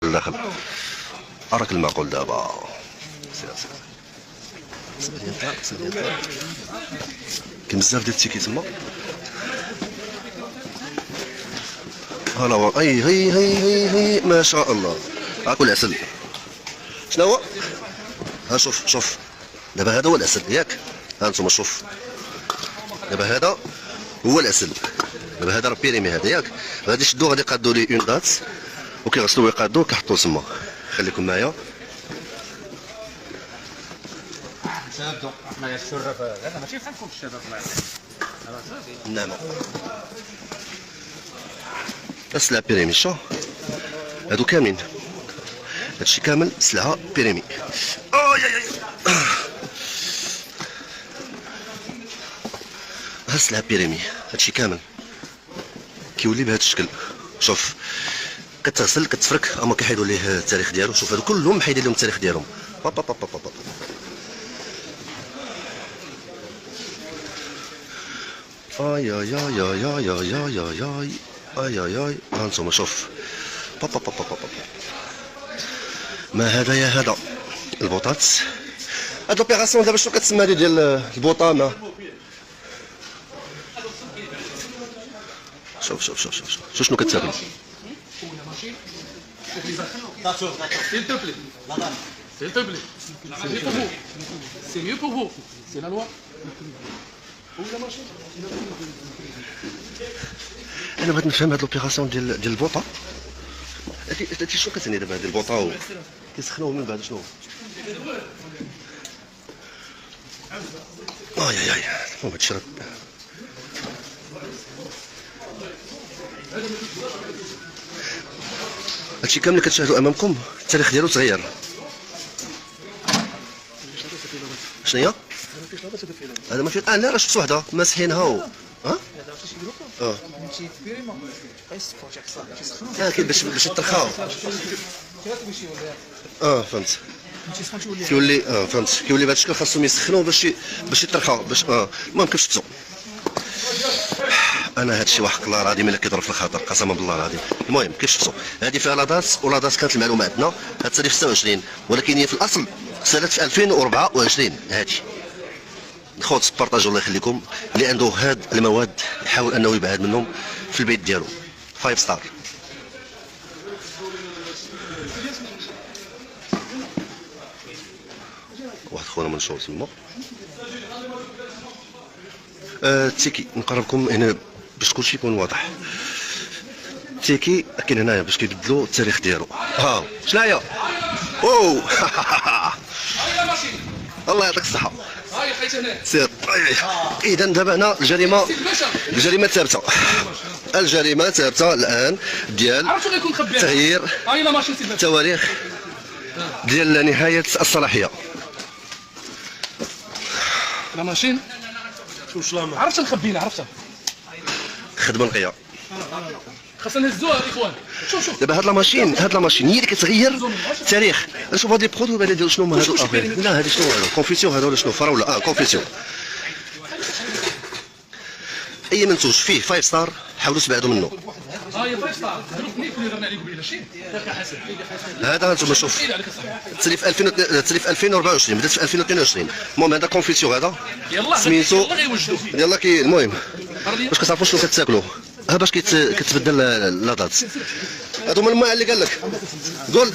لداخل. راك المعقول دابا. كاين بزاف ديال التيكي تما. هلا اي هي هي هي هي ما شاء الله. هاكل العسل. شنو هو؟ ها شوف دابا هذا هو العسل ياك. ها انتم شوف دابا هذا هو العسل. دابا هذا راه بيريمي هذا ياك. غادي يشدوه غادي يقادوا ليه اون دات وكيغسلوه ويقادوه كيحطوه تما. خليكم معايا. شادو حنايا الشرف هذا ماشي بحالكم الشباب نعم سلعة بيريمي. شو هادو كاملين هادشي كامل سلعة بيريمي. ها سلعة بيريمي هادشي كامل كيولي بهاد الشكل. شوف كتغسل كتفرك اما كيحيدوا ليه التاريخ ديالو. شوف هادو كلهم محيدين لهم التاريخ ديالهم. اي اي اي اي اي اي اي اي اي اي اي اي. ها انتم شوف ما هذا يا هذا البطاطس. هاد لوبيراسيون دابا شنو كتسمى هادي ديال البوطامه. شوف شوف شوف شوف شوف شنو كتاكل. S'il te plaît. C'est mieux pour vous. C'est la loi. انا بغيت نفهم هاد لوبيراسيون ديال البوطه. هادي شنو كتعني دابا هاد البوطه كيسخنوه من بعد شنو؟ اي اي هو هادشي راه هادشي كامل اللي كتشاهدوا امامكم التاريخ ديالو تغير. شنو هي؟ هذا ما في لا راه شفت وحده ماسحينها كاين باش يطرخاو. فهمت كيولي فهمت كيولي بهذا الشكل خاصهم يسخنوه باش يطرخاو باش المهم كيف شفتو. انا هادشي واحد الله العظيم الا كيضرب في الخاطر قسما بالله العظيم. المهم كيف شفتو هادي فيها لاضاس ولاضاس كانت المعلومه عندنا. هاد سالي في 26 ولكن هي في الاصل سالت في 2024. هادي الخوت بارطاجوا الله يخليكم اللي عنده هاد المواد يحاول انه يبعد منهم في البيت ديالو. 5 ستار. واحد خونا منشور تما. التيكي نقرب لكم هنا باش كلشي يكون واضح. التيكي كاين هنايا باش كيبدلوا التاريخ ديالو. ها شناهي اوه الله يعطيك الصحة. سير. اذا دابا هنا الجريمة ثابتة. الجريمة ثابتة الآن ديال تغيير التواريخ ديال نهاية الصلاحية. لا ماشين شوف لا عرفت نخبينا عرفتها خدمة نقية. خاصنا نهزوها الاخوان. شوف دابا هاد لا ماشين هي اللي كتغير التاريخ. شوف هاد لي برودوي بعدا ديال شنو هما هادو. لا هادي شنو هادو كونفيسيون هادو ولا شنو فراوله كونفيسيون. اي منتوج فيه 5 ستار حاولوا تبعدوا منه. هي 5 ستار اللي درنا عليه قبيله شي حسن هذا انتم شوف تسليف 2024 بدات في 2022. المهم هذا كونفيسيون هذا سميتو يلا كي المهم باش كتعرفوا شنو كتاكلوا. ها باش كتبدل لا دات. هادو هما الماء اللي قال لك قول.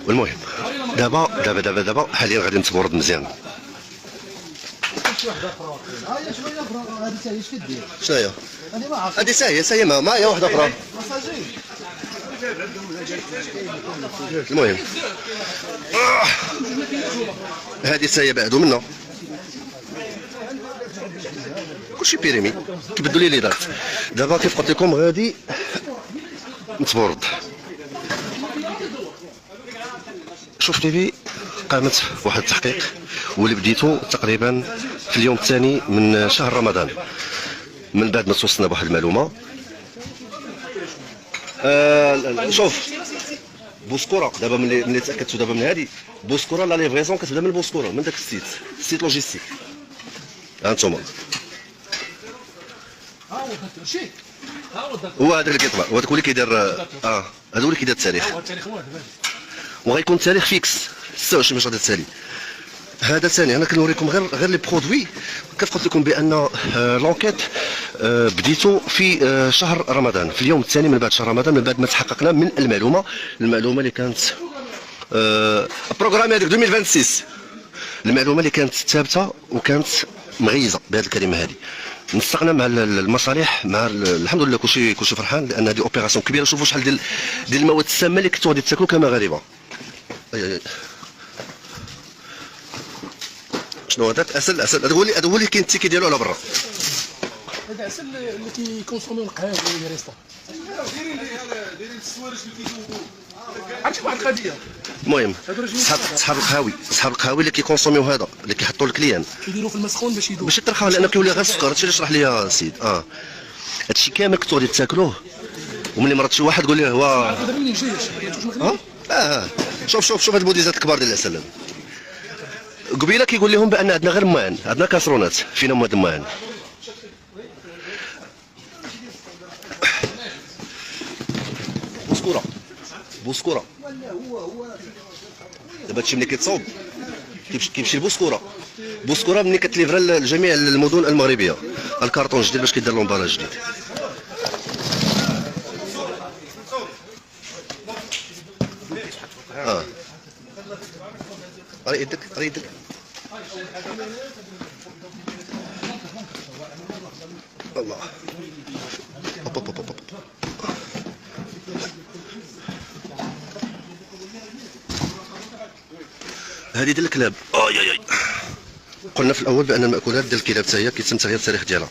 والمهم دابا حاليا غادي نتبرد مزيان. شنو هي؟ هادي ساهيه ما هي واحده اخرى. المهم هادي ساهيه بعدو منها كلشي بيريمي كيبدلوا لي دات. دابا كيف قلت لكم غادي نتبرد. شوف تيفي قامت بواحد التحقيق واللي بديتو تقريبا في اليوم الثاني من شهر رمضان من بعد ما توصلنا بواحد المعلومه. شوف بوسكوره دابا ملي تاكدتوا دابا من هذه بوسكوره لا ليفريزون كتبدا من بوسكوره من داك السيت لوجيستيك. ها انتم ها هو الدكتور شي ها هو الدكتور هو هذاك اللي كيطبع، هو هذاك هو اللي كيدير هذا هو اللي كيدير التاريخ. هو التاريخ واحد وغيكون التاريخ فيكس 26 باش غادي تسالي. هذا ثاني انا كنوريكم غير لي برودوي. كيف قلت لكم بان لونكيت بديتو في شهر رمضان، في اليوم الثاني من بعد شهر رمضان، من بعد ما تحققنا من المعلومه اللي كانت بروغرامي هذيك 2026، المعلومه اللي كانت ثابته وكانت مغيزه بهذه الكلمه هذه. نسقنا مع المصالح، مع الحمد لله كلشي فرحان، لان هذه اوبيراسيون كبيره. شوفوا شحال ديال المواد السامه اللي كنتو غادي تاكلوا كمغاربه. شنو هذاك؟ عسل هذا هو اللي كاين ديالو على برا. هذا عسل اللي كيكونسوميو القهاوي لي ريسطون. دايرين السوارج اللي كيذوبوا. عرفتي واحد القضيه؟ المهم صحاب القهاوي اللي كيكونسوميو هذا اللي كيحطوا الكليان كيديروا في المسخون باش يذوب، باش يطرخوه، لانه كيولي غير السكر. هادشي اللي شرح لي السيد. هادشي كامل كنتو غادي تاكلوه، وملي مرات شي واحد تقول ليه هو دابا منين جاي شوف هاد البوديزات الكبار ديال العسل. قبيله كيقول لهم بان عندنا غير موان، عندنا كاسرونات فينا مواد الموان. بوسكوره دابا هادشي ملي كيتصاوب كيمشي بوسكوره ملي كتليفرا لجميع المدن المغربيه الكارطون جديد باش كيدير لومبالاج جديد. راه يدك الله. هذه ديال الكلاب. قلنا في الاول بان المأكولات ديال الكلاب حتى هي كيتم تغيير التاريخ ديالها.